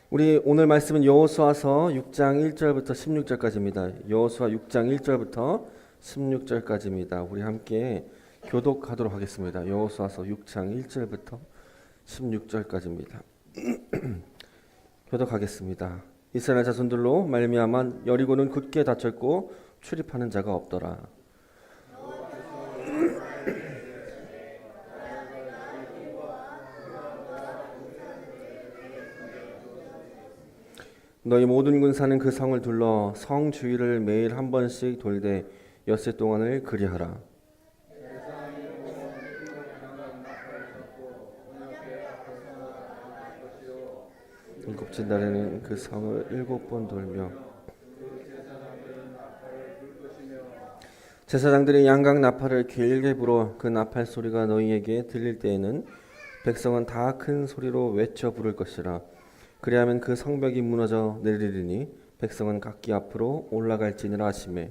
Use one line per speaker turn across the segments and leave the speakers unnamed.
우리 오늘 말씀은 여호수아서 6장 1절부터 16절까지입니다. 여호수아 6장 1절부터 16절까지입니다. 우리 함께 교독하도록 하겠습니다. 여호수아서 6장 1절부터 16절까지입니다. 교독하겠습니다. 이스라엘 자손들로 말미암아 여리고는 굳게 닫혔고 출입하는 자가 없더라. 너희 모든 군사는 그 성을 둘러 성 주위를 매일 한 번씩 돌되 엿새 동안을 그리하라. 일곱째 날에는 그 성을 7번 돌며 제사장들이 양각 나팔을 길게 불어 그 나팔 소리가 너희에게 들릴 때에는 백성은 다 큰 소리로 외쳐 부를 것이라. 그리하면 그 성벽이 무너져 내리리니 백성은 각기 앞으로 올라갈지니라 하시매.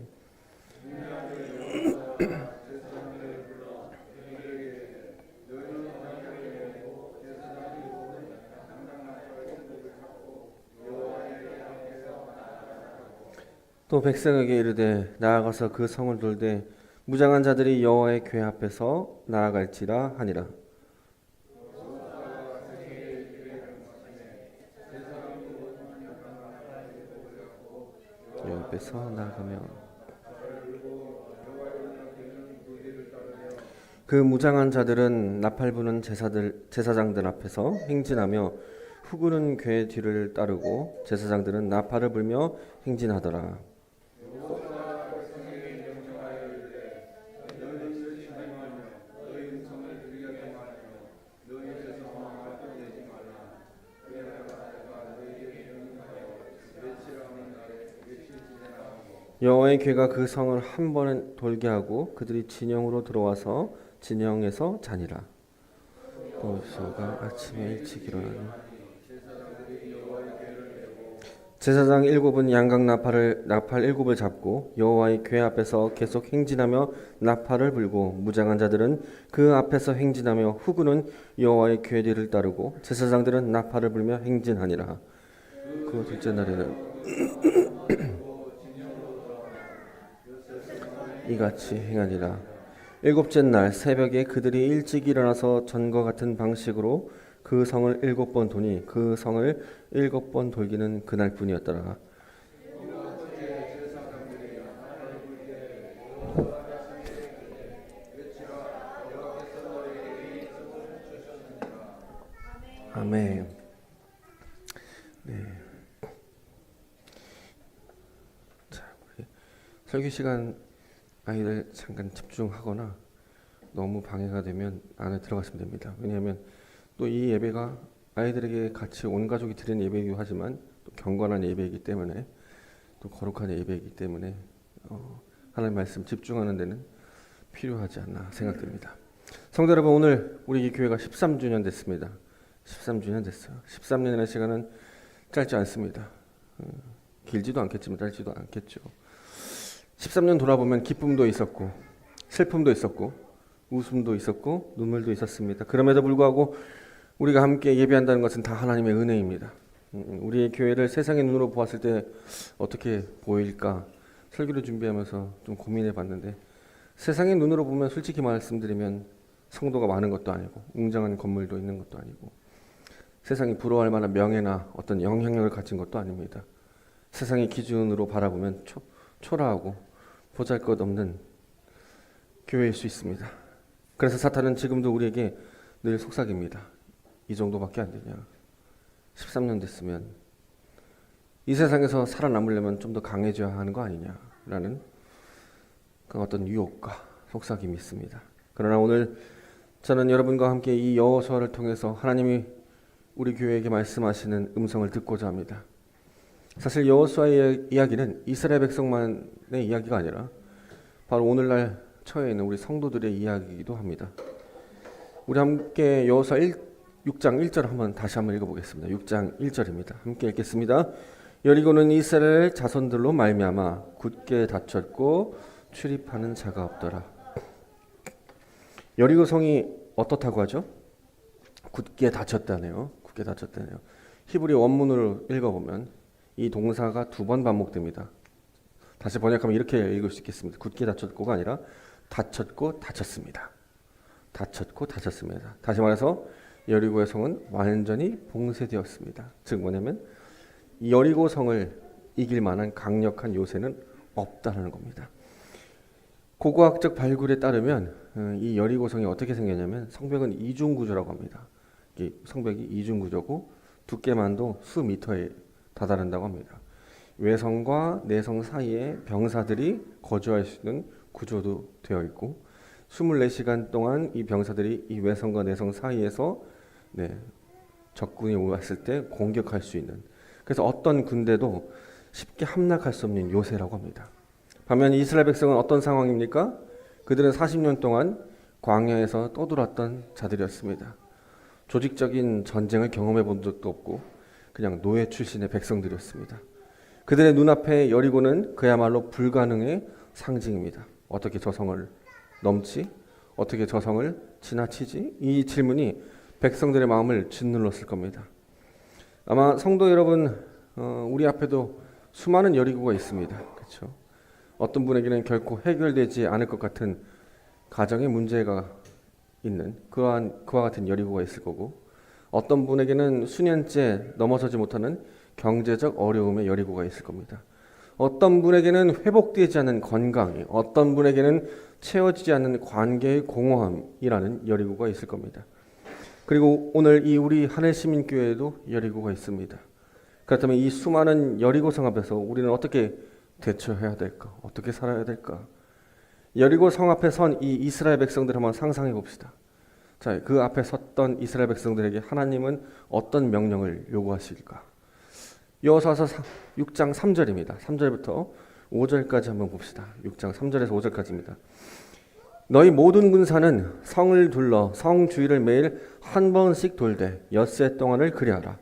또 백성에게 이르되 나아가서 그 성을 돌되 무장한 자들이 여호와의 궤 앞에서 나아갈지라 하니라. 여호와 앞에서 나아가며 그 무장한 자들은 나팔 부는 제사장들 앞에서 행진하며 후구는 궤 뒤를 따르고 제사장들은 나팔을 불며 행진하더라. 여호와의 궤가 그 성을 한 번에 돌게 하고 그들이 진영으로 들어와서 진영에서 자니라. 여호수아가 아침에 일찍 일어나니 제사장 7은 양각 나팔 7을 잡고 여호와의 궤 앞에서 계속 행진하며 나팔을 불고 무장한 자들은 그 앞에서 행진하며 후구는 여호와의 궤 뒤를 따르고 제사장들은 나팔을 불며 행진하니라. 그 둘째 날에는 이같이 행하니라. 7째 날 새벽에 그들이 일찍 일어나서 전과 같은 방식으로 그 성을 7번 도니 그 성을 7번 돌기는 그날뿐이었더라. 아멘. 네. 자, 우리 설교 시간 아이들 잠깐 집중하거나 너무 방해가 되면 안에 들어가시면 됩니다. 왜냐하면 또 이 예배가 아이들에게 같이 온 가족이 드리는 예배이기도 하지만 또 경건한 예배이기 때문에 또 거룩한 예배이기 때문에 하나님 말씀 집중하는 데는 필요하지 않나 생각됩니다. 성도 여러분, 오늘 우리 이 교회가 13주년 됐습니다. 13주년 됐어요. 13년이라는 시간은 짧지 않습니다. 길지도 않겠지만 짧지도 않겠죠. 13년 돌아보면 기쁨도 있었고 슬픔도 있었고 웃음도 있었고 눈물도 있었습니다. 그럼에도 불구하고 우리가 함께 예배한다는 것은 다 하나님의 은혜입니다. 우리의 교회를 세상의 눈으로 보았을 때 어떻게 보일까 설교를 준비하면서 좀 고민해 봤는데, 세상의 눈으로 보면 솔직히 말씀드리면 성도가 많은 것도 아니고 웅장한 건물도 있는 것도 아니고 세상이 부러워할 만한 명예나 어떤 영향력을 가진 것도 아닙니다. 세상의 기준으로 바라보면 초라하고 보잘것없는 교회일 수 있습니다. 그래서 사탄은 지금도 우리에게 늘 속삭입니다. 이 정도밖에 안 되냐? 13년 됐으면 이 세상에서 살아남으려면 좀 더 강해져야 하는 거 아니냐라는 그 어떤 유혹과 속삭임이 있습니다. 그러나 오늘 저는 여러분과 함께 이 여호수아를 통해서 하나님이 우리 교회에게 말씀하시는 음성을 듣고자 합니다. 사실 여호수아의 이야기는 이스라엘 백성만의 이야기가 아니라 바로 오늘날 처해 있는 우리 성도들의 이야기이기도 합니다. 우리 함께 여호수아 6장 1절 다시 한번 읽어보겠습니다. 6장 1절입니다. 함께 읽겠습니다. 여리고는 이스라엘 자손들로 말미암아 굳게 닫혔고 출입하는 자가 없더라. 여리고 성이 어떻다고 하죠? 굳게 닫혔다네요. 굳게 닫혔다네요. 히브리 원문으로 읽어보면 이 동사가 2번 반복됩니다. 다시 번역하면 이렇게 읽을 수 있겠습니다. 굳게 닫혔고가 아니라 닫혔고 닫혔습니다. 닫혔고 닫혔습니다. 다시 말해서 여리고의 성은 완전히 봉쇄되었습니다. 즉 뭐냐면 이 여리고 성을 이길 만한 강력한 요새는 없다는 겁니다. 고고학적 발굴에 따르면 이 여리고 성이 어떻게 생겼냐면 성벽은 이중구조라고 합니다. 이 성벽이 이중구조고 두께만도 수미터에 다다른다고 합니다. 외성과 내성 사이에 병사들이 거주할 수 있는 구조도 되어 있고 24시간 동안 이 병사들이 이 외성과 내성 사이에서 적군이 왔을 때 공격할 수 있는, 그래서 어떤 군대도 쉽게 함락할 수 없는 요새라고 합니다. 반면 이스라엘 백성은 어떤 상황입니까? 그들은 40년 동안 광야에서 떠돌았던 자들이었습니다. 조직적인 전쟁을 경험해 본 적도 없고 그냥 노예 출신의 백성들이었습니다. 그들의 눈앞에 여리고는 그야말로 불가능의 상징입니다. 어떻게 저 성을 넘지? 어떻게 저 성을 지나치지? 이 질문이 백성들의 마음을 짓눌렀을 겁니다. 아마 성도 여러분, 우리 앞에도 수많은 여리고가 있습니다. 그렇죠? 어떤 분에게는 결코 해결되지 않을 것 같은 가정의 문제가 있는 그와 같은 여리고가 있을 거고, 어떤 분에게는 수년째 넘어서지 못하는 경제적 어려움의 여리고가 있을 겁니다. 어떤 분에게는 회복되지 않는 건강이, 어떤 분에게는 채워지지 않는 관계의 공허함이라는 여리고가 있을 겁니다. 그리고 오늘 이 우리 하늘시민교회에도 여리고가 있습니다. 그렇다면 이 수많은 여리고성 앞에서 우리는 어떻게 대처해야 될까? 어떻게 살아야 될까? 여리고 성 앞에 선 이 이스라엘 백성들 한번 상상해 봅시다. 자, 그 앞에 섰던 이스라엘 백성들에게 하나님은 어떤 명령을 요구하실까? 여호수아서 6장 3절입니다. 3절부터 5절까지 한번 봅시다. 6장 3절에서 5절까지입니다. 너희 모든 군사는 성을 둘러 성 주위를 매일 한 번씩 돌되 엿새 동안을 그리하라.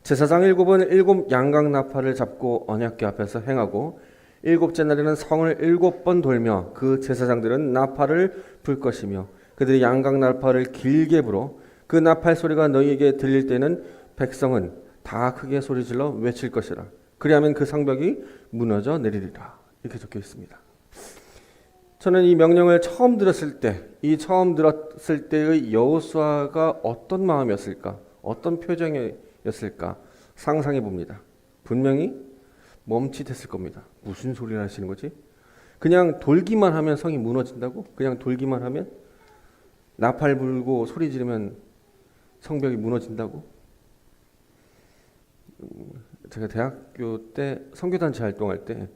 제사장 7은 7 양각 나팔을 잡고 언약궤 앞에서 행하고 7째 날에는 성을 7번 돌며 그 제사장들은 나팔을 불 것이며 그들이 양각 나팔을 길게 불어 그 나팔 소리가 너희에게 들릴 때는 백성은 다 크게 소리질러 외칠 것이라. 그리하면 그 성벽이 무너져 내리리라. 이렇게 적혀 있습니다. 저는 이 명령을 처음 들었을 때, 이 처음 들었을 때의 여호수아가 어떤 마음이었을까, 어떤 표정이었을까 상상해 봅니다. 분명히 멈칫했을 겁니다. 무슨 소리를 하시는 거지? 그냥 돌기만 하면 성이 무너진다고? 그냥 돌기만 하면? 나팔 불고 소리 지르면 성벽이 무너진다고? 제가 대학교 때 선교단체 활동할 때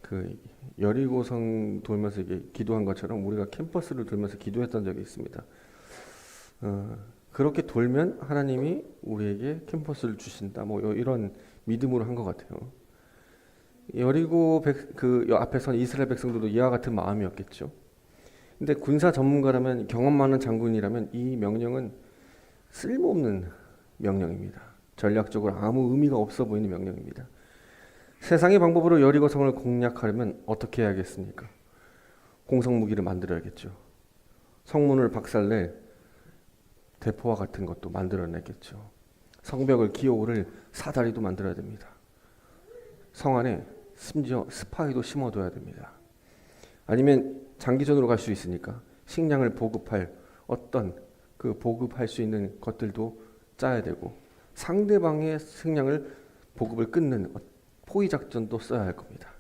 그 여리고성 돌면서 이게 기도한 것처럼 우리가 캠퍼스를 돌면서 기도했던 적이 있습니다. 그렇게 돌면 하나님이 우리에게 캠퍼스를 주신다. 뭐 이런 믿음으로 한 것 같아요. 여리고 그 앞에 선 이스라엘 백성들도 이와 같은 마음이었겠죠. 근데 군사 전문가라면, 경험 많은 장군이라면 이 명령은 쓸모없는 명령입니다. 전략적으로 아무 의미가 없어 보이는 명령입니다. 세상의 방법으로 여리고성을 공략하려면 어떻게 해야겠습니까? 공성무기를 만들어야겠죠. 성문을 박살낼 대포와 같은 것도 만들어내겠죠. 성벽을 기어오를 사다리도 만들어야 됩니다. 성 안에 심지어 스파이도 심어둬야 됩니다. 아니면 장기전으로 갈 수 있으니까 식량을 보급할 보급할 수 있는 것들도 짜야 되고, 상대방의 식량을 보급을 끊는 포위 작전도 써야 할 겁니다.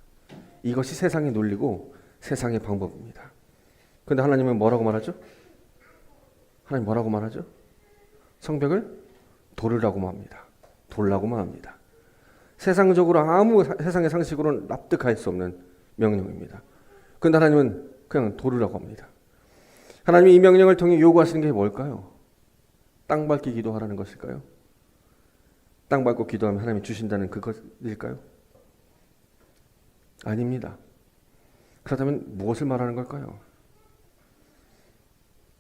이것이 세상의 논리고 세상의 방법입니다. 그런데 하나님은 뭐라고 말하죠? 하나님 뭐라고 말하죠? 성벽을 돌으라고만 합니다. 돌라고만 합니다. 세상적으로 아무 세상의 상식으로는 납득할 수 없는 명령입니다. 그런데 하나님은 그냥 돌으라고 합니다. 하나님이 이 명령을 통해 요구하시는 게 뭘까요? 땅 밟기 기도하라는 것일까요? 땅 밟고 기도하면 하나님이 주신다는 그것일까요? 아닙니다. 그렇다면 무엇을 말하는 걸까요?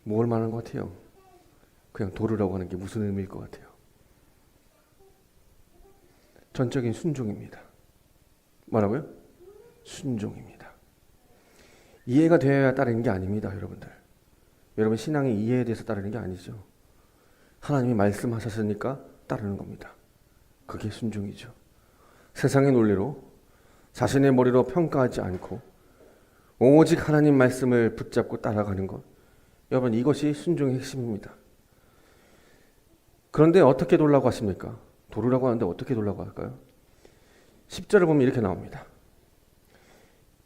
뭘 말하는 것 같아요? 그냥 돌으라고 하는 게 무슨 의미일 것 같아요? 전적인 순종입니다. 뭐라고요? 순종입니다. 이해가 되어야 따르는 게 아닙니다, 여러분들. 여러분 신앙의 이해에 대해서 따르는 게 아니죠. 하나님이 말씀하셨으니까 따르는 겁니다. 그게 순종이죠. 세상의 논리로 자신의 머리로 평가하지 않고 오직 하나님 말씀을 붙잡고 따라가는 것. 여러분, 이것이 순종의 핵심입니다. 그런데 어떻게 돌라고 하십니까? 도르라고 하는데 어떻게 돌라고 할까요? 10절을 보면 이렇게 나옵니다.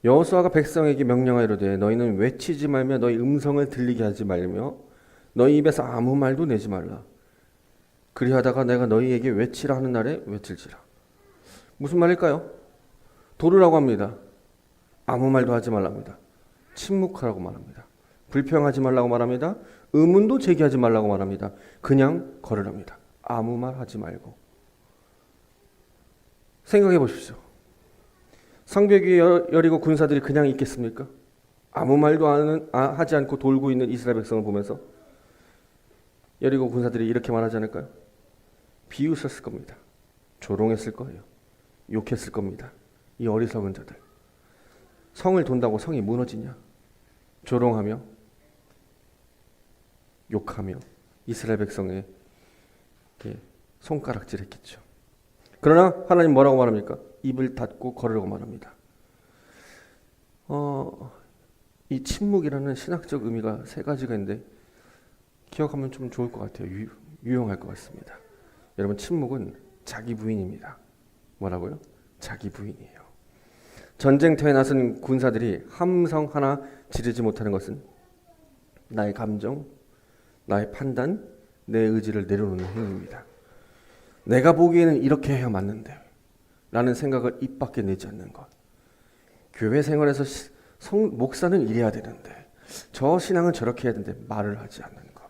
여호수아가 백성에게 명령하이로되 너희는 외치지 말며 너희 음성을 들리게 하지 말며 너희 입에서 아무 말도 내지 말라. 그리하다가 내가 너희에게 외치라 하는 날에 외칠지라. 무슨 말일까요? 도르라고 합니다. 아무 말도 하지 말랍니다. 침묵하라고 말합니다. 불평하지 말라고 말합니다. 의문도 제기하지 말라고 말합니다. 그냥 걸으랍니다. 아무 말 하지 말고. 생각해 보십시오. 성벽 위에 여리고 군사들이 그냥 있겠습니까? 아무 말도 하지 않고 돌고 있는 이스라엘 백성을 보면서 여리고 군사들이 이렇게 말하지 않을까요? 비웃었을 겁니다. 조롱했을 거예요. 욕했을 겁니다. 이 어리석은 자들. 성을 돈다고 성이 무너지냐? 조롱하며 욕하며 이스라엘 백성에 손가락질했겠죠. 그러나 하나님 뭐라고 말합니까? 입을 닫고 걸으라고 말합니다. 이 침묵이라는 신학적 의미가 세 가지가 있는데 기억하면 좀 좋을 것 같아요. 유용할 것 같습니다. 여러분, 침묵은 자기 부인입니다. 뭐라고요? 자기 부인이에요. 전쟁터에 나선 군사들이 함성 하나 지르지 못하는 것은 나의 감정, 나의 판단, 내 의지를 내려놓는 행위입니다. 내가 보기에는 이렇게 해야 맞는데 라는 생각을 입 밖에 내지 않는 것. 교회 생활에서 목사는 이래야 되는데 저 신앙은 저렇게 해야 되는데 말을 하지 않는 것.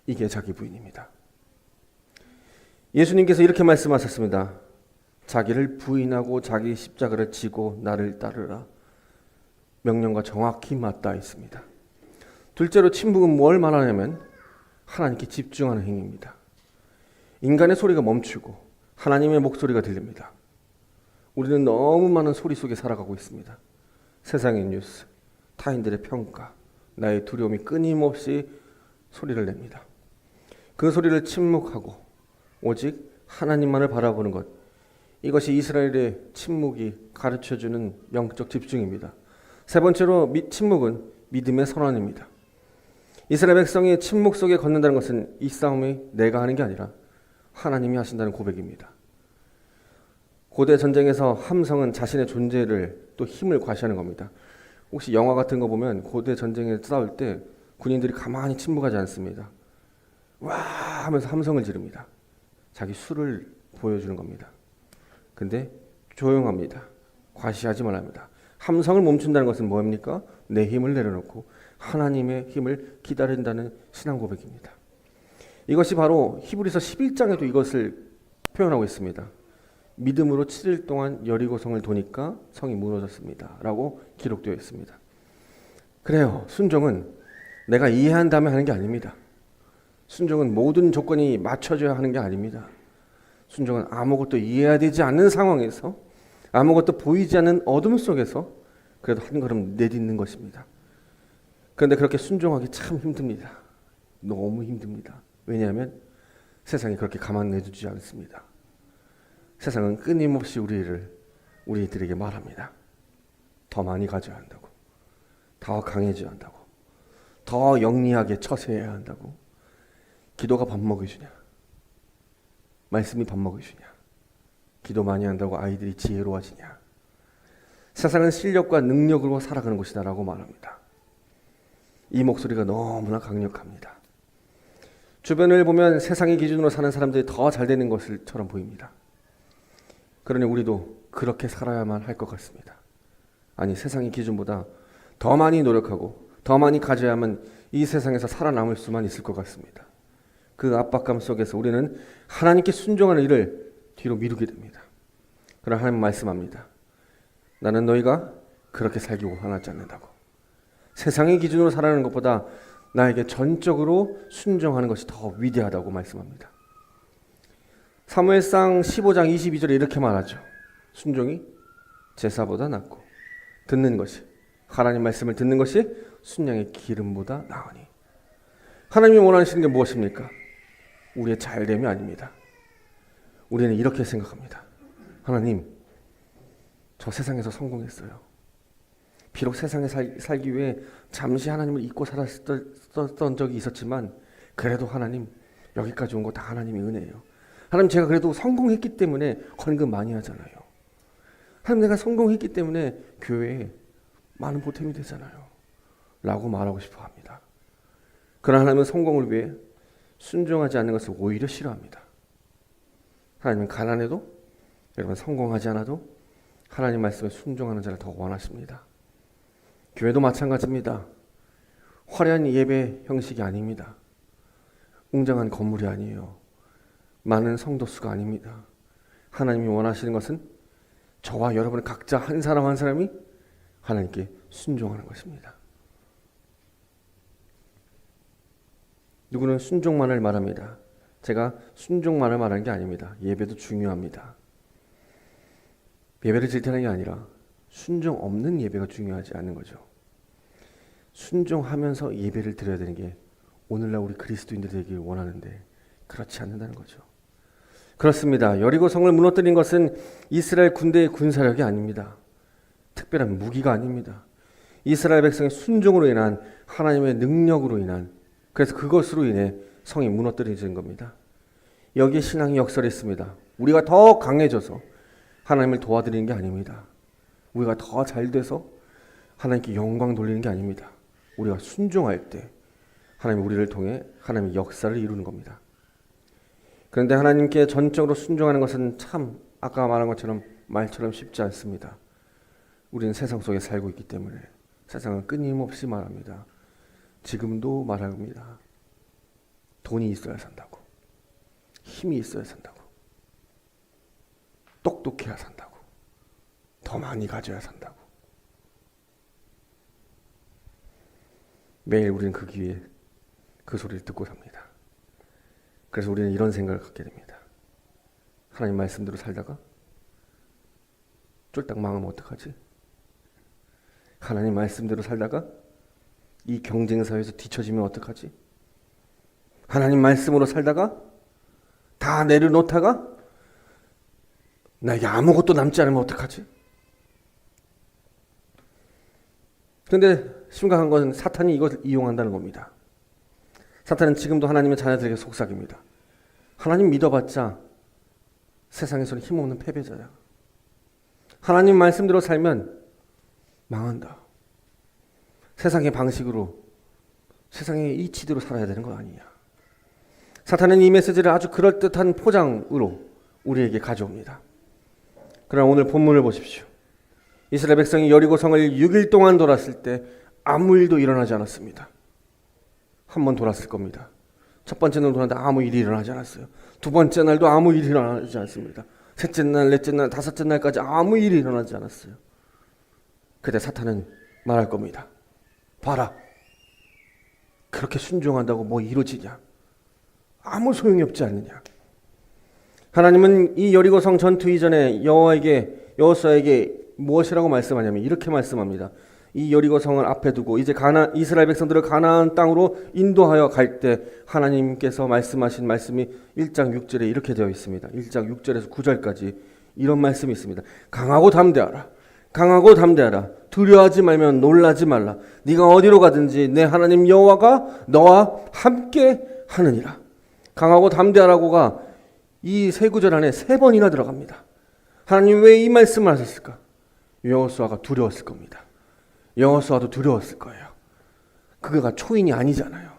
이게 자기 부인입니다. 예수님께서 이렇게 말씀하셨습니다. 자기를 부인하고 자기 십자가를 지고 나를 따르라. 명령과 정확히 맞닿아 있습니다. 둘째로 침묵은 뭘 말하냐면 하나님께 집중하는 행위입니다. 인간의 소리가 멈추고 하나님의 목소리가 들립니다. 우리는 너무 많은 소리 속에 살아가고 있습니다. 세상의 뉴스, 타인들의 평가, 나의 두려움이 끊임없이 소리를 냅니다. 그 소리를 침묵하고 오직 하나님만을 바라보는 것, 이것이 이스라엘의 침묵이 가르쳐주는 영적 집중입니다. 세 번째로 침묵은 믿음의 선언입니다. 이스라엘 백성이 침묵 속에 걷는다는 것은 이 싸움이 내가 하는 게 아니라 하나님이 하신다는 고백입니다. 고대 전쟁에서 함성은 자신의 존재를 또 힘을 과시하는 겁니다. 혹시 영화 같은 거 보면 고대 전쟁에 싸울 때 군인들이 가만히 침묵하지 않습니다. 와 하면서 함성을 지릅니다. 자기 수를 보여주는 겁니다. 근데 조용합니다. 과시하지 말랍니다. 함성을 멈춘다는 것은 뭡니까? 내 힘을 내려놓고 하나님의 힘을 기다린다는 신앙 고백입니다. 이것이 바로 히브리서 11장에도 이것을 표현하고 있습니다. 믿음으로 7일 동안 여리고성을 도니까 성이 무너졌습니다. 라고 기록되어 있습니다. 그래요. 순종은 내가 이해한 다음에 하는 게 아닙니다. 순종은 모든 조건이 맞춰져야 하는 게 아닙니다. 순종은 아무것도 이해해야 되지 않는 상황에서 아무것도 보이지 않는 어둠 속에서 그래도 한 걸음 내딛는 것입니다. 그런데 그렇게 순종하기 참 힘듭니다. 너무 힘듭니다. 왜냐하면 세상이 그렇게 가만 내두지 않습니다. 세상은 끊임없이 우리들에게 말합니다. 더 많이 가져야 한다고, 더 강해져야 한다고, 더 영리하게 처세해야 한다고. 기도가 밥 먹여주냐? 말씀이 밥 먹여주냐? 기도 많이 한다고 아이들이 지혜로워지냐? 세상은 실력과 능력으로 살아가는 것이다 라고 말합니다. 이 목소리가 너무나 강력합니다. 주변을 보면 세상의 기준으로 사는 사람들이 더 잘 되는 것처럼 보입니다. 그러니 우리도 그렇게 살아야만 할 것 같습니다. 아니, 세상의 기준보다 더 많이 노력하고 더 많이 가져야만 이 세상에서 살아남을 수만 있을 것 같습니다. 그 압박감 속에서 우리는 하나님께 순종하는 일을 뒤로 미루게 됩니다. 그러나 하나님 말씀합니다. 나는 너희가 그렇게 살기 원하지 않는다고. 세상의 기준으로 살아가는 것보다 나에게 전적으로 순종하는 것이 더 위대하다고 말씀합니다. 사무엘상 15장 22절에 이렇게 말하죠. 순종이 제사보다 낫고 듣는 것이, 하나님 말씀을 듣는 것이 순양의 기름보다 나으니. 하나님이 원하시는 게 무엇입니까? 우리의 잘됨이 아닙니다. 우리는 이렇게 생각합니다. 하나님, 저 세상에서 성공했어요. 비록 세상에 살기 위해 잠시 하나님을 잊고 살았던 적이 있었지만 그래도 하나님, 여기까지 온 거 다 하나님의 은혜예요. 하나님, 제가 그래도 성공했기 때문에 헌금 많이 하잖아요. 하나님, 내가 성공했기 때문에 교회에 많은 보탬이 되잖아요 라고 말하고 싶어 합니다. 그러나 하나님은 성공을 위해 순종하지 않는 것을 오히려 싫어합니다. 하나님은 가난해도, 여러분 성공하지 않아도 하나님 말씀에 순종하는 자를 더 원하십니다. 교회도 마찬가지입니다. 화려한 예배 형식이 아닙니다. 웅장한 건물이 아니에요. 많은 성도 수가 아닙니다. 하나님이 원하시는 것은 저와 여러분 각자 한 사람 한 사람이 하나님께 순종하는 것입니다. 누구는 순종만을 말합니다. 제가 순종만을 말하는 게 아닙니다. 예배도 중요합니다. 예배를 질타하는 게 아니라 순종 없는 예배가 중요하지 않는 거죠. 순종하면서 예배를 드려야 되는 게 오늘날 우리 그리스도인들이 되길 원하는데 그렇지 않는다는 거죠. 그렇습니다. 여리고 성을 무너뜨린 것은 이스라엘 군대의 군사력이 아닙니다. 특별한 무기가 아닙니다. 이스라엘 백성의 순종으로 인한 하나님의 능력으로 인한, 그래서 그것으로 인해 성이 무너뜨려진 겁니다. 여기에 신앙의 역설이 있습니다. 우리가 더 강해져서 하나님을 도와드리는 게 아닙니다. 우리가 더 잘 돼서 하나님께 영광 돌리는 게 아닙니다. 우리가 순종할 때 하나님이 우리를 통해 하나님의 역사를 이루는 겁니다. 그런데 하나님께 전적으로 순종하는 것은 참 아까 말한 것처럼 말처럼 쉽지 않습니다. 우리는 세상 속에 살고 있기 때문에 세상은 끊임없이 말합니다. 지금도 말합니다. 돈이 있어야 산다고, 힘이 있어야 산다고, 똑똑해야 산다고, 더 많이 가져야 산다고. 매일 우리는 그 귀에 그 소리를 듣고 삽니다. 그래서 우리는 이런 생각을 갖게 됩니다. 하나님 말씀대로 살다가 쫄딱 망하면 어떡하지? 하나님 말씀대로 살다가 이 경쟁사회에서 뒤처지면 어떡하지? 하나님 말씀으로 살다가 다 내려놓다가 나에게 아무것도 남지 않으면 어떡하지? 그런데 심각한 것은 사탄이 이것을 이용한다는 겁니다. 사탄은 지금도 하나님의 자녀들에게 속삭입니다. 하나님 믿어봤자 세상에서는 힘없는 패배자야. 하나님 말씀대로 살면 망한다. 세상의 방식으로, 세상의 이치대로 살아야 되는 거 아니냐. 사탄은 이 메시지를 아주 그럴듯한 포장으로 우리에게 가져옵니다. 그러나 오늘 본문을 보십시오. 이스라엘 백성이 여리고 성을 6일 동안 돌았을 때 아무 일도 일어나지 않았습니다. 한 번 돌았을 겁니다. 첫 번째 날 돌았는데 아무 일이 일어나지 않았어요. 두 번째 날도 아무 일이 일어나지 않습니다. 셋째 날, 넷째 날, 다섯째 날까지 아무 일이 일어나지 않았어요. 그때 사탄은 말할 겁니다. 봐라, 그렇게 순종한다고 뭐 이루어지냐? 아무 소용이 없지 않느냐? 하나님은 이 여리고성 전투 이전에 여호수아에게 무엇이라고 말씀하냐면 이렇게 말씀합니다. 이 여리고성을 앞에 두고 이제 이스라엘 백성들을 가나안 땅으로 인도하여 갈 때 하나님께서 말씀하신 말씀이 1장 6절에 이렇게 되어 있습니다. 1장 6절에서 9절까지 이런 말씀이 있습니다. 강하고 담대하라. 강하고 담대하라. 두려워하지 말면 놀라지 말라. 네가 어디로 가든지 내 하나님 여호와가 너와 함께 하느니라. 강하고 담대하라고가 이 세 구절 안에 3번이나 들어갑니다. 하나님 왜 이 말씀을 하셨을까? 여호수아가 두려웠을 겁니다. 여호수아도 두려웠을 거예요. 그가 초인이 아니잖아요.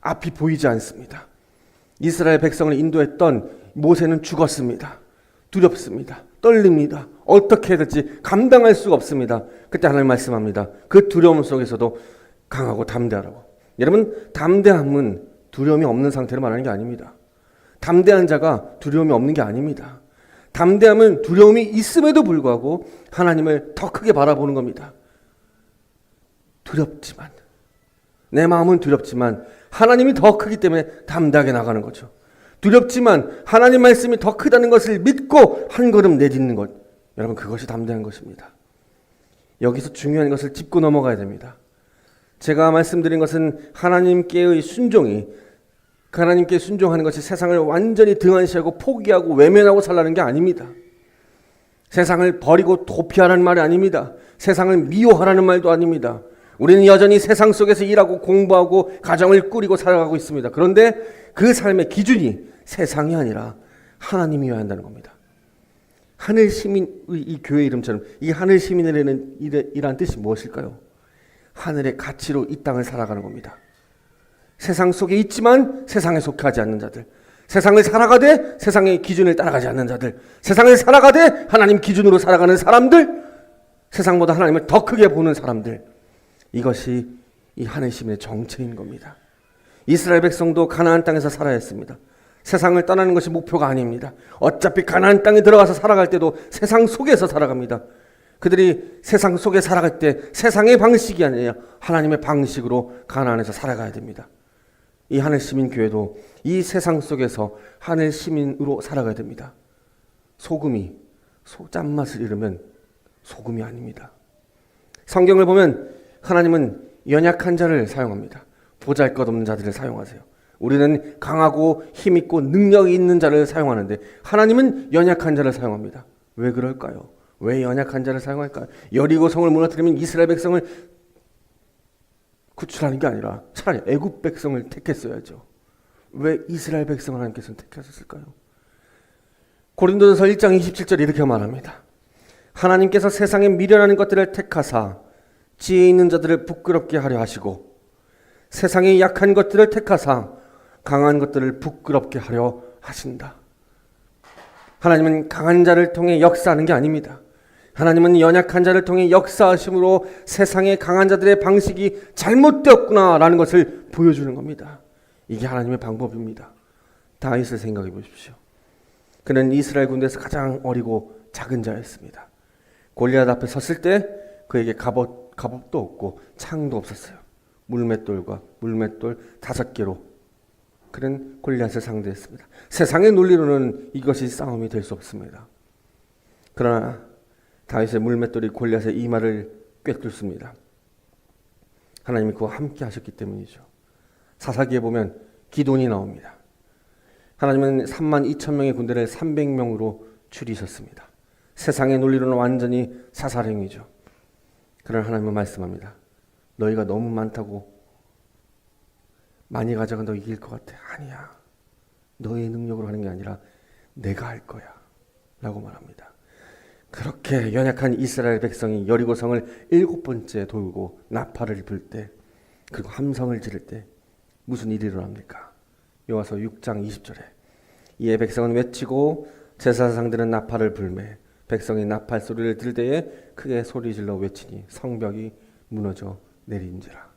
앞이 보이지 않습니다. 이스라엘 백성을 인도했던 모세는 죽었습니다. 두렵습니다. 떨립니다. 어떻게 해야 될지 감당할 수가 없습니다. 그때 하나님 말씀합니다. 그 두려움 속에서도 강하고 담대하라고. 여러분, 담대함은 두려움이 없는 상태를 말하는 게 아닙니다. 담대한 자가 두려움이 없는 게 아닙니다. 담대함은 두려움이 있음에도 불구하고 하나님을 더 크게 바라보는 겁니다. 두렵지만, 내 마음은 두렵지만 하나님이 더 크기 때문에 담대하게 나가는 거죠. 두렵지만 하나님 말씀이 더 크다는 것을 믿고 한 걸음 내딛는 것, 여러분, 그것이 담대한 것입니다. 여기서 중요한 것을 짚고 넘어가야 됩니다. 제가 말씀드린 것은 하나님께의 순종이 하나님께 순종하는 것이 세상을 완전히 등한시하고 포기하고 외면하고 살라는 게 아닙니다. 세상을 버리고 도피하라는 말이 아닙니다. 세상을 미워하라는 말도 아닙니다. 우리는 여전히 세상 속에서 일하고 공부하고 가정을 꾸리고 살아가고 있습니다. 그런데 그 삶의 기준이 세상이 아니라 하나님이어야 한다는 겁니다. 하늘 시민의 이 교회 이름처럼 이 하늘 시민이라는 뜻이 무엇일까요? 하늘의 가치로 이 땅을 살아가는 겁니다. 세상 속에 있지만 세상에 속하지 않는 자들, 세상을 살아가되 세상의 기준을 따라가지 않는 자들, 세상을 살아가되 하나님 기준으로 살아가는 사람들, 세상보다 하나님을 더 크게 보는 사람들, 이것이 이 하늘 시민의 정체인 겁니다. 이스라엘 백성도 가나안 땅에서 살아야 했습니다. 세상을 떠나는 것이 목표가 아닙니다. 어차피 가나안 땅에 들어가서 살아갈 때도 세상 속에서 살아갑니다. 그들이 세상 속에 살아갈 때 세상의 방식이 아니라 하나님의 방식으로 가나안에서 살아가야 됩니다. 이 하늘 시민 교회도 이 세상 속에서 하늘 시민으로 살아가야 됩니다. 소금이 짠맛을 잃으면 소금이 아닙니다. 성경을 보면 하나님은 연약한 자를 사용합니다. 보잘것없는 자들을 사용하세요. 우리는 강하고 힘있고 능력이 있는 자를 사용하는데 하나님은 연약한 자를 사용합니다. 왜 그럴까요? 왜 연약한 자를 사용할까요? 여리고 성을 무너뜨리면 이스라엘 백성을 구출하는 게 아니라 차라리 애굽 백성을 택했어야죠. 왜 이스라엘 백성을 하나님께서는 택하셨을까요? 고린도전서 1장 27절 이렇게 말합니다. 하나님께서 세상에 미련하는 것들을 택하사 지혜 있는 자들을 부끄럽게 하려 하시고 세상의 약한 것들을 택하사 강한 것들을 부끄럽게 하려 하신다. 하나님은 강한 자를 통해 역사하는 게 아닙니다. 하나님은 연약한 자를 통해 역사하심으로 세상의 강한 자들의 방식이 잘못되었구나라는 것을 보여주는 겁니다. 이게 하나님의 방법입니다. 다윗을 생각해 보십시오. 그는 이스라엘 군대에서 가장 어리고 작은 자였습니다. 골리앗 앞에 섰을 때 그에게 갑옷도 없고 창도 없었어요. 물맷돌 5개로 그는 골리앗을 상대했습니다. 세상의 논리로는 이것이 싸움이 될 수 없습니다. 그러나 다윗의 물맷돌이 골리앗의 이마를 꿰뚫습니다. 하나님이 그와 함께 하셨기 때문이죠. 사사기에 보면 기돈이 나옵니다. 하나님은 32,000명의 군대를 300명으로 줄이셨습니다. 세상의 논리로는 완전히 사살행위죠. 그러나 하나님은 말씀합니다. 너희가 너무 많다고 많이 가져간다고 이길 것 같아. 아니야. 너의 능력으로 하는 게 아니라 내가 할 거야 라고 말합니다. 그렇게 연약한 이스라엘 백성이 여리고성을 7번째 돌고 나팔을 불 때, 그리고 함성을 지를 때 무슨 일이 일어납니까? 여호와서 6장 20절에 이에 백성은 외치고 제사장들은 나팔을 불매 백성이 나팔 소리를 들을 때에 크게 소리질러 외치니 성벽이 무너져 내린지라.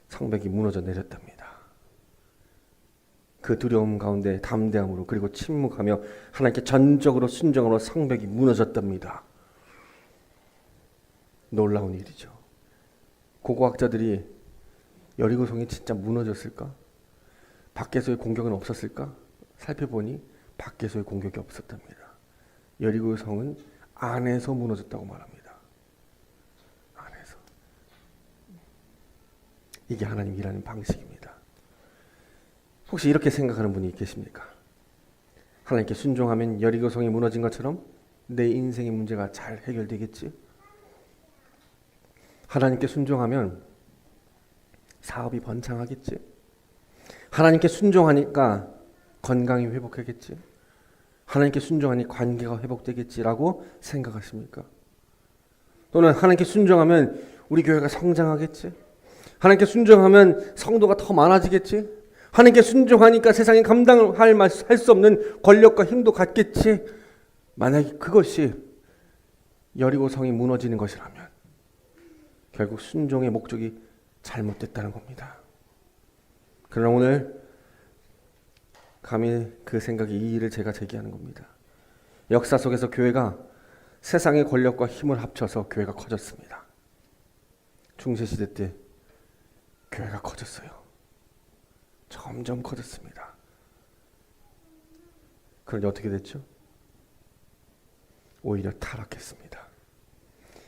성벽이 무너져 내렸답니다. 그 두려움 가운데 담대함으로 그리고 침묵하며 하나님께 전적으로 순종으로 성벽이 무너졌답니다. 놀라운 일이죠. 고고학자들이 여리고성이 진짜 무너졌을까? 밖에서의 공격은 없었을까? 살펴보니 밖에서의 공격이 없었답니다. 여리고성은 안에서 무너졌다고 말합니다. 안에서. 이게 하나님 일하는 방식입니다. 혹시 이렇게 생각하는 분이 계십니까? 하나님께 순종하면 여리고성이 무너진 것처럼 내 인생의 문제가 잘 해결되겠지? 하나님께 순종하면 사업이 번창하겠지? 하나님께 순종하니까 건강이 회복하겠지? 하나님께 순종하니 관계가 회복되겠지라고 생각하십니까? 또는 하나님께 순종하면 우리 교회가 성장하겠지? 하나님께 순종하면 성도가 더 많아지겠지? 하나님께 순종하니까 세상에 감당할 수 없는 권력과 힘도 갖겠지? 만약에 그것이 여리고성이 무너지는 것이라면 결국 순종의 목적이 잘못됐다는 겁니다. 그러나 오늘 감히 그 생각이 이 일을 제가 제기하는 겁니다. 역사 속에서 교회가 세상의 권력과 힘을 합쳐서 교회가 커졌습니다. 중세시대 때 교회가 커졌어요. 점점 커졌습니다. 그런데 어떻게 됐죠? 오히려 타락했습니다.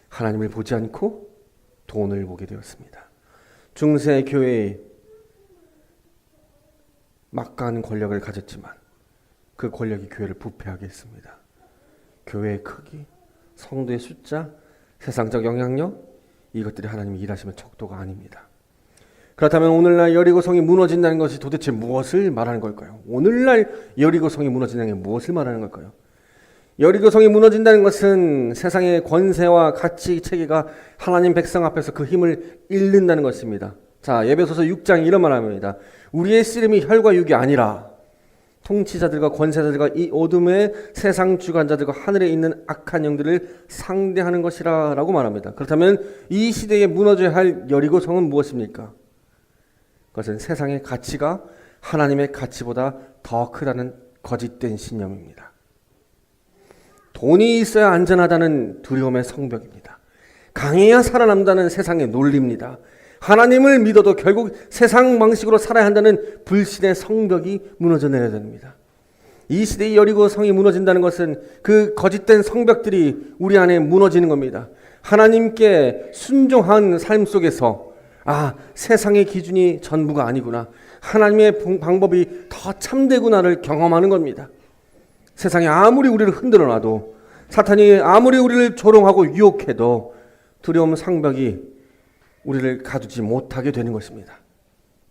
하나님을 보지 않고 돈을 보게 되었습니다. 중세 교회의 막강한 권력을 가졌지만 그 권력이 교회를 부패하게 했습니다. 교회의 크기, 성도의 숫자, 세상적 영향력, 이것들이 하나님이 일하시는 척도가 아닙니다. 그렇다면 오늘날 여리고성이 무너진다는 것이 도대체 무엇을 말하는 걸까요? 오늘날 여리고성이 무너진다는 게 무엇을 말하는 걸까요? 여리고성이 무너진다는 것은 세상의 권세와 가치 체계가 하나님 백성 앞에서 그 힘을 잃는다는 것입니다. 자, 에베소서 6장 이런 말합니다. 우리의 씨름이 혈과 육이 아니라 통치자들과 권세자들과 이 어둠의 세상 주관자들과 하늘에 있는 악한 영들을 상대하는 것이라 라고 말합니다. 그렇다면 이 시대에 무너져야 할 여리고성은 무엇입니까? 그것은 세상의 가치가 하나님의 가치보다 더 크다는 거짓된 신념입니다. 돈이 있어야 안전하다는 두려움의 성벽입니다. 강해야 살아남다는 세상의 논리입니다. 하나님을 믿어도 결국 세상 방식으로 살아야 한다는 불신의 성벽이 무너져 내려야 됩니다. 이 시대의 여리고성이 무너진다는 것은 그 거짓된 성벽들이 우리 안에 무너지는 겁니다. 하나님께 순종한 삶 속에서 세상의 기준이 전부가 아니구나, 하나님의 방법이 더 참되구나를 경험하는 겁니다. 세상이 아무리 우리를 흔들어 놔도, 사탄이 아무리 우리를 조롱하고 유혹해도 두려움 상벽이 우리를 가두지 못하게 되는 것입니다.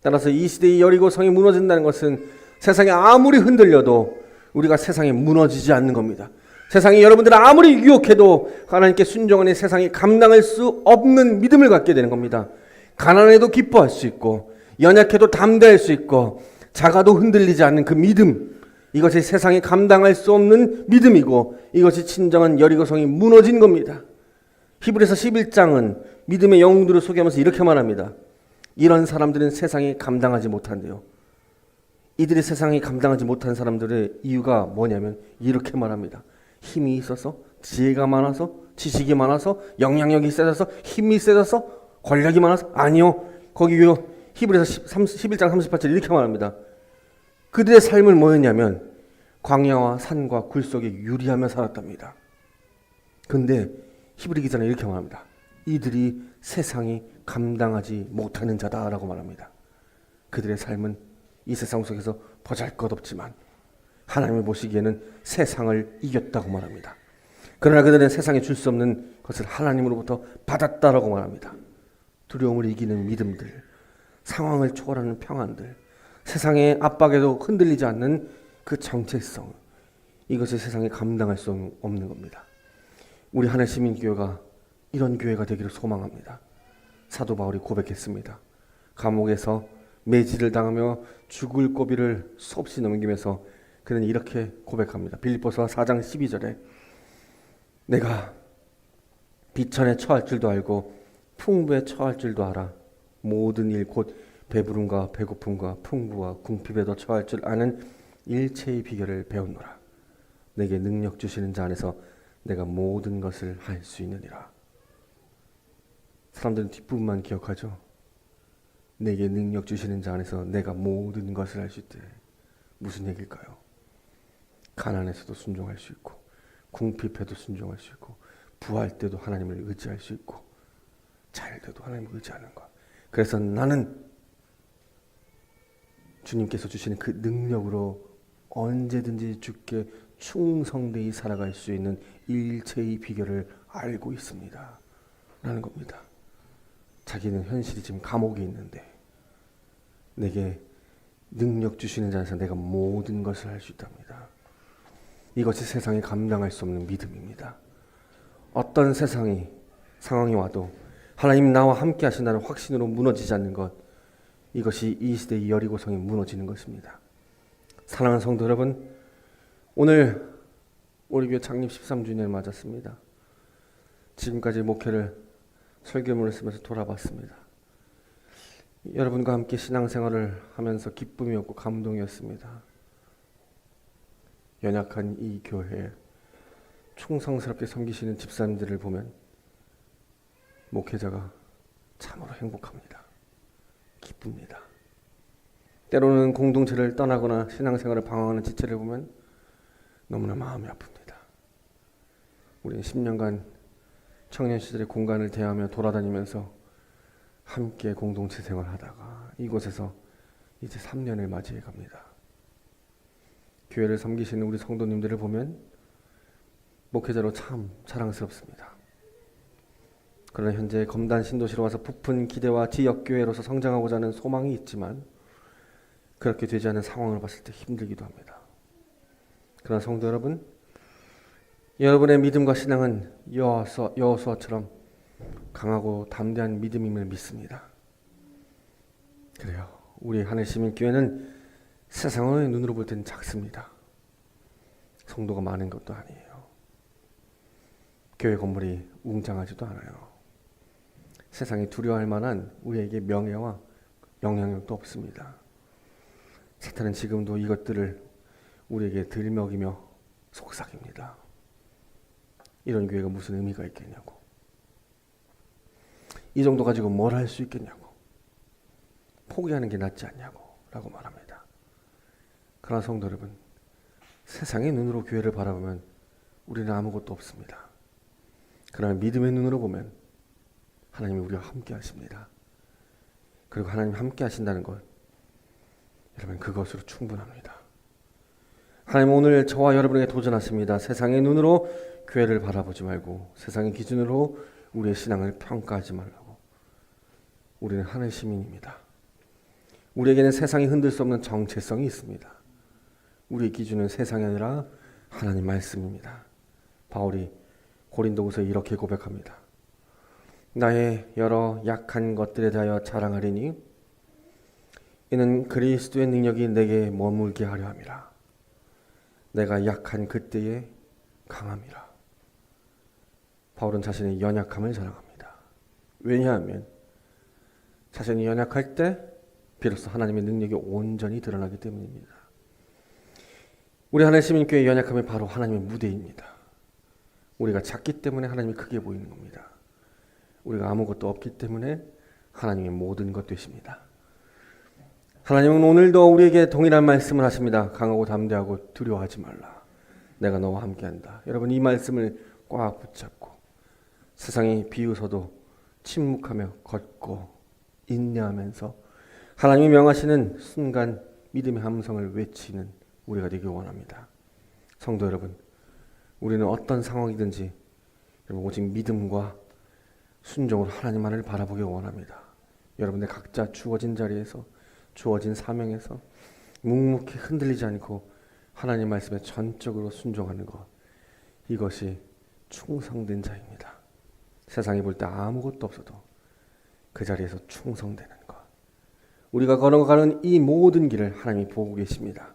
따라서 이 시대의 여리고성이 무너진다는 것은 세상이 아무리 흔들려도 우리가 세상에 무너지지 않는 겁니다. 세상이 여러분들을 아무리 유혹해도 하나님께 순종하는 세상이 감당할 수 없는 믿음을 갖게 되는 겁니다. 가난해도 기뻐할 수 있고, 연약해도 담대할 수 있고, 작아도 흔들리지 않는 그 믿음, 이것이 세상이 감당할 수 없는 믿음이고, 이것이 진정한 여리고성이 무너진 겁니다. 히브리서 11장은 믿음의 영웅들을 소개하면서 이렇게 말합니다. 이런 사람들은 세상이 감당하지 못한대요. 이들이 세상이 감당하지 못한 사람들의 이유가 뭐냐면 이렇게 말합니다. 힘이 있어서, 지혜가 많아서, 지식이 많아서, 영향력이 세져서, 힘이 세져서, 권력이 많아서? 아니요. 거기 히브리서 11장 38절 이렇게 말합니다. 그들의 삶은 뭐였냐면 광야와 산과 굴 속에 유리하며 살았답니다. 근데 히브리 기자는 이렇게 말합니다. 이들이 세상이 감당하지 못하는 자다라고 말합니다. 그들의 삶은 이 세상 속에서 보잘것없지만 하나님이 보시기에는 세상을 이겼다고 말합니다. 그러나 그들은 세상에 줄 수 없는 것을 하나님으로부터 받았다라고 말합니다. 두려움을 이기는 믿음들, 상황을 초월하는 평안들, 세상의 압박에도 흔들리지 않는 그 정체성, 이것을 세상에 감당할 수 없는 겁니다. 우리 하늘시민교회가 이런 교회가 되기를 소망합니다. 사도 바울이 고백했습니다. 감옥에서 매질을 당하며 죽을 고비를 수없이 넘기면서 그는 이렇게 고백합니다. 빌립보서 4장 12절에 내가 비천에 처할 줄도 알고 풍부에 처할 줄도 알아. 모든 일 곧 배부름과 배고픔과 풍부와 궁핍에도 처할 줄 아는 일체의 비결을 배웠노라. 내게 능력 주시는 자 안에서 내가 모든 것을 할 수 있느니라. 사람들은 뒷부분만 기억하죠. 내게 능력 주시는 자 안에서 내가 모든 것을 할 수 있대. 무슨 얘기일까요? 가난에서도 순종할 수 있고, 궁핍해도 순종할 수 있고, 부할 때도 하나님을 의지할 수 있고, 잘 돼도 하나님을 의지하는 것. 그래서 나는 주님께서 주시는 그 능력으로 언제든지 주께 충성되이 살아갈 수 있는 일체의 비결을 알고 있습니다 라는 겁니다. 자기는 현실이 지금 감옥에 있는데 내게 능력 주시는 자에서 내가 모든 것을 할 수 있답니다. 이것이 세상이 감당할 수 없는 믿음입니다. 어떤 상황이 와도 하나님 나와 함께 하신다는 확신으로 무너지지 않는 것, 이것이 이 시대의 여리고성이 무너지는 것입니다. 사랑하는 성도 여러분, 오늘 우리 교회 창립 13주년을 맞았습니다. 지금까지 목회를 설교문을 쓰면서 돌아봤습니다. 여러분과 함께 신앙생활을 하면서 기쁨이었고 감동이었습니다. 연약한 이 교회에 충성스럽게 섬기시는 집사님들을 보면 목회자가 참으로 행복합니다. 기쁩니다. 때로는 공동체를 떠나거나 신앙생활을 방황하는 지체를 보면 너무나 마음이 아픕니다. 우리는 10년간 청년 시절의 공간을 대하며 돌아다니면서 함께 공동체 생활하다가 이곳에서 이제 3년을 맞이해 갑니다. 교회를 섬기시는 우리 성도님들을 보면 목회자로 참 자랑스럽습니다. 그러나 현재 검단 신도시로 와서 부푼 기대와 지역교회로서 성장하고자 하는 소망이 있지만 그렇게 되지 않은 상황을 봤을 때 힘들기도 합니다. 그러나 성도 여러분, 여러분의 믿음과 신앙은 여호수아처럼 강하고 담대한 믿음임을 믿습니다. 그래요. 우리 하늘시민교회는 세상의 눈으로 볼 때는 작습니다. 성도가 많은 것도 아니에요. 교회 건물이 웅장하지도 않아요. 세상이 두려워할 만한 우리에게 명예와 영향력도 없습니다. 사탄은 지금도 이것들을 우리에게 들먹이며 속삭입니다. 이런 교회가 무슨 의미가 있겠냐고. 이 정도 가지고 뭘 할 수 있겠냐고. 포기하는 게 낫지 않냐고 라고 말합니다. 그러나 성도 여러분, 세상의 눈으로 교회를 바라보면 우리는 아무것도 없습니다. 그러나 믿음의 눈으로 보면 하나님이 우리와 함께 하십니다. 그리고 하나님이 함께 하신다는 것, 여러분 그것으로 충분합니다. 하나님 오늘 저와 여러분에게 도전하십니다. 세상의 눈으로 교회를 바라보지 말고 세상의 기준으로 우리의 신앙을 평가하지 말라고. 우리는 하늘 시민입니다. 우리에게는 세상이 흔들 수 없는 정체성이 있습니다. 우리의 기준은 세상이 아니라 하나님 말씀입니다. 바울이 고린도후서에 이렇게 고백합니다. 나의 여러 약한 것들에 대하여 자랑하리니 이는 그리스도의 능력이 내게 머물게 하려 함이라. 내가 약한 그때에 강함이라. 바울은 자신의 연약함을 자랑합니다. 왜냐하면 자신이 연약할 때 비로소 하나님의 능력이 온전히 드러나기 때문입니다. 우리 하늘시민교회의 연약함이 바로 하나님의 무대입니다. 우리가 작기 때문에 하나님이 크게 보이는 겁니다. 우리가 아무것도 없기 때문에 하나님의 모든 것 되십니다. 하나님은 오늘도 우리에게 동일한 말씀을 하십니다. 강하고 담대하고 두려워하지 말라. 내가 너와 함께한다. 여러분 이 말씀을 꽉 붙잡고 세상이 비웃어도 침묵하며 걷고 인내하면서 하나님이 명하시는 순간 믿음의 함성을 외치는 우리가 되길 원합니다. 성도 여러분, 우리는 어떤 상황이든지 여러분 오직 믿음과 순종으로 하나님만을 바라보길 원합니다. 여러분들 각자 주어진 자리에서 주어진 사명에서 묵묵히 흔들리지 않고 하나님 말씀에 전적으로 순종하는 것, 이것이 충성된 자입니다. 세상이 볼 때 아무것도 없어도 그 자리에서 충성되는 것. 우리가 걸어가는 이 모든 길을 하나님이 보고 계십니다.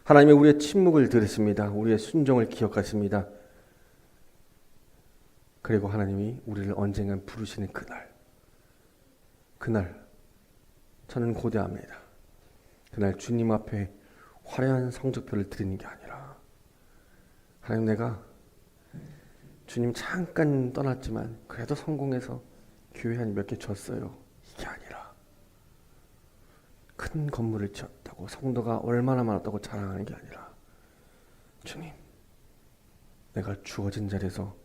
하나님이 우리의 침묵을 들으십니다. 우리의 순종을 기억하십니다. 그리고 하나님이 우리를 언젠간 부르시는 그날 저는 고대합니다. 그날 주님 앞에 화려한 성적표를 드리는 게 아니라 하나님 내가 주님 잠깐 떠났지만 그래도 성공해서 교회 한 몇 개 줬어요. 이게 아니라 큰 건물을 지었다고 성도가 얼마나 많았다고 자랑하는 게 아니라 주님 내가 주어진 자리에서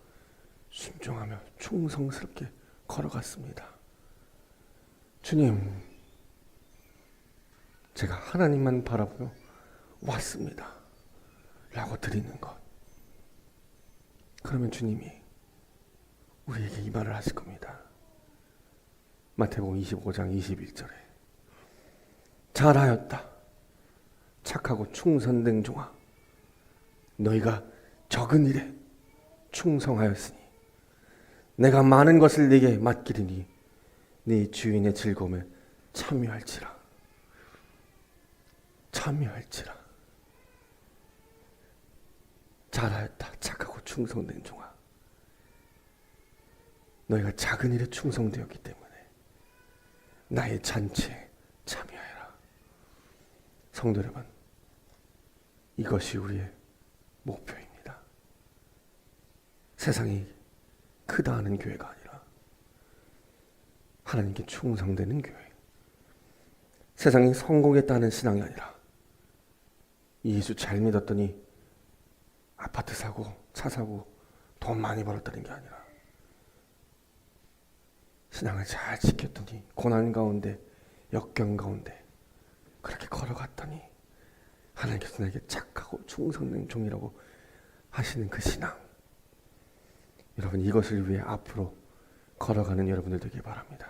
순종하며 충성스럽게 걸어갔습니다. 주님 제가 하나님만 바라보며 왔습니다 라고 드리는 것. 그러면 주님이 우리에게 이 말을 하실 겁니다. 마태복음 25장 21절에 잘하였다 착하고 충성된 종아 너희가 적은 일에 충성하였으니 내가 많은 것을 네게 맡기리니 네 주인의 즐거움에 참여할지라. 잘하였다 착하고 충성된 종아 너희가 작은 일에 충성되었기 때문에 나의 잔치에 참여해라. 성도 여러분 이것이 우리의 목표입니다. 세상이 크다 하는 교회가 아니라 하나님께 충성되는 교회. 세상이 성공했다는 신앙이 아니라 예수 잘 믿었더니 아파트 사고 차 사고 돈 많이 벌었다는 게 아니라 신앙을 잘 지켰더니 고난 가운데 역경 가운데 그렇게 걸어갔더니 하나님께서 나에게 착하고 충성된 종이라고 하시는 그 신앙, 여러분 이것을 위해 앞으로 걸어가는 여러분들 되길 바랍니다.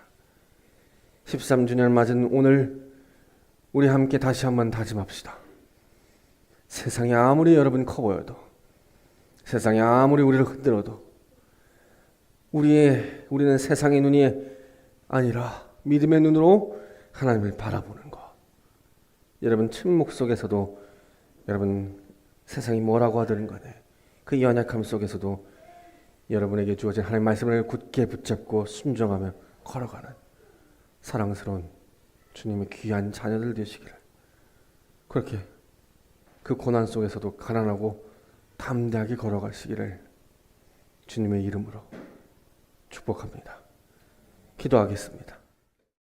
13주년 맞은 오늘 우리 함께 다시 한번 다짐합시다. 세상이 아무리 여러분 커 보여도, 세상이 아무리 우리를 흔들어도 우리는 세상의 눈이 아니라 믿음의 눈으로 하나님을 바라보는 것. 여러분 침묵 속에서도, 여러분 세상이 뭐라고 하든 간에 그 연약함 속에서도 여러분에게 주어진 하나님의 말씀을 굳게 붙잡고 순종하며 걸어가는 사랑스러운 주님의 귀한 자녀들 되시기를, 그렇게 그 고난 속에서도 가난하고 담대하게 걸어가시기를 주님의 이름으로 축복합니다. 기도하겠습니다.